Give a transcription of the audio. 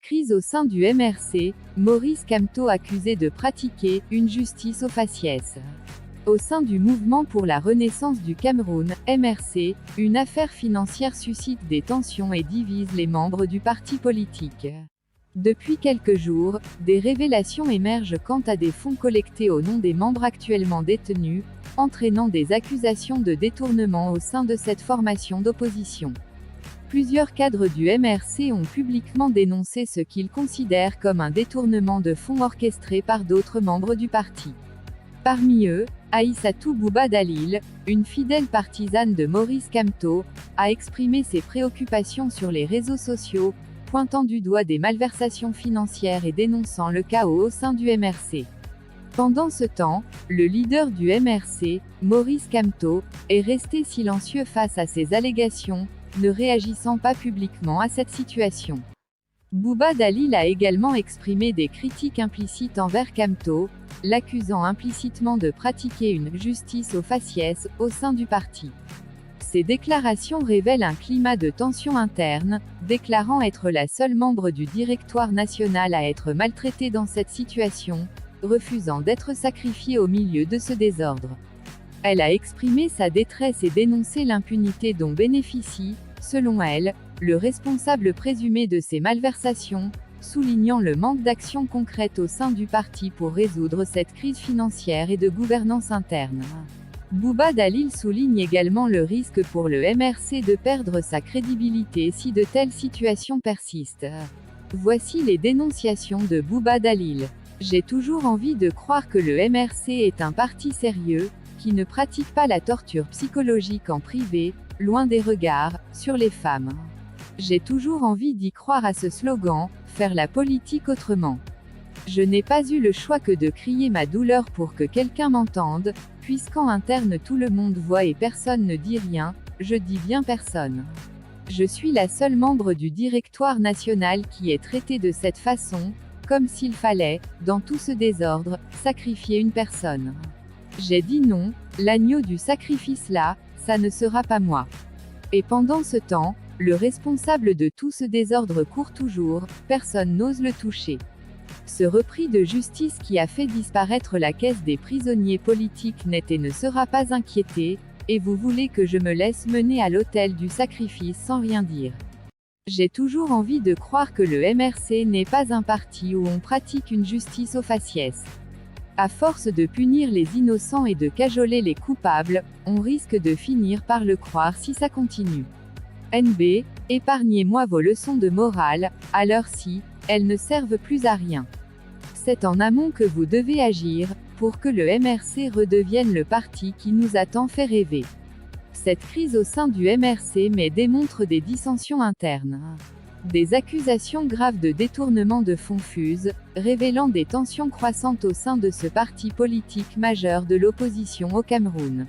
Crise au sein du MRC, Maurice Kamto accusé de pratiquer une justice au faciès. Au sein du Mouvement pour la Renaissance du Cameroun, MRC, une affaire financière suscite des tensions et divise les membres du parti politique. Depuis quelques jours, des révélations émergent quant à des fonds collectés au nom des membres actuellement détenus, entraînant des accusations de détournement au sein de cette formation d'opposition. Plusieurs cadres du MRC ont publiquement dénoncé ce qu'ils considèrent comme un détournement de fonds orchestré par d'autres membres du parti. Parmi eux, Aïssatou Bouba Dalil, une fidèle partisane de Maurice Kamto, a exprimé ses préoccupations sur les réseaux sociaux, pointant du doigt des malversations financières et dénonçant le chaos au sein du MRC. Pendant ce temps, le leader du MRC, Maurice Kamto, est resté silencieux face à ces allégations, ne réagissant pas publiquement à cette situation. Bouba Dalil a également exprimé des critiques implicites envers Kamto, l'accusant implicitement de pratiquer une justice au faciès au sein du parti. Ces déclarations révèlent un climat de tension interne, déclarant être la seule membre du directoire national à être maltraitée dans cette situation, refusant d'être sacrifiée au milieu de ce désordre. Elle a exprimé sa détresse et dénoncé l'impunité dont bénéficie, selon elle, le responsable présumé de ces malversations, soulignant le manque d'action concrète au sein du parti pour résoudre cette crise financière et de gouvernance interne. Bouba Dalil souligne également le risque pour le MRC de perdre sa crédibilité si de telles situations persistent. Voici les dénonciations de Bouba Dalil. J'ai toujours envie de croire que le MRC est un parti sérieux, qui ne pratique pas la torture psychologique en privé, loin des regards, sur les femmes. J'ai toujours envie d'y croire à ce slogan, faire la politique autrement. Je n'ai pas eu le choix que de crier ma douleur pour que quelqu'un m'entende, puisqu'en interne tout le monde voit et personne ne dit rien, je dis bien personne. Je suis la seule membre du directoire national qui est traitée de cette façon, comme s'il fallait, dans tout ce désordre, sacrifier une personne. J'ai dit non, l'agneau du sacrifice là, ça ne sera pas moi. Et pendant ce temps, le responsable de tout ce désordre court toujours, personne n'ose le toucher. Ce repris de justice qui a fait disparaître la caisse des prisonniers politiques n'est et ne sera pas inquiété, et vous voulez que je me laisse mener à l'autel du sacrifice sans rien dire. J'ai toujours envie de croire que le MRC n'est pas un parti où on pratique une justice au faciès. À force de punir les innocents et de cajoler les coupables, on risque de finir par le croire si ça continue. NB, épargnez-moi vos leçons de morale, à l'heure-ci, elles ne servent plus à rien. C'est en amont que vous devez agir, pour que le MRC redevienne le parti qui nous a tant fait rêver. Cette crise au sein du MRC démontre des dissensions internes. Des accusations graves de détournement de fonds fusent, révélant des tensions croissantes au sein de ce parti politique majeur de l'opposition au Cameroun.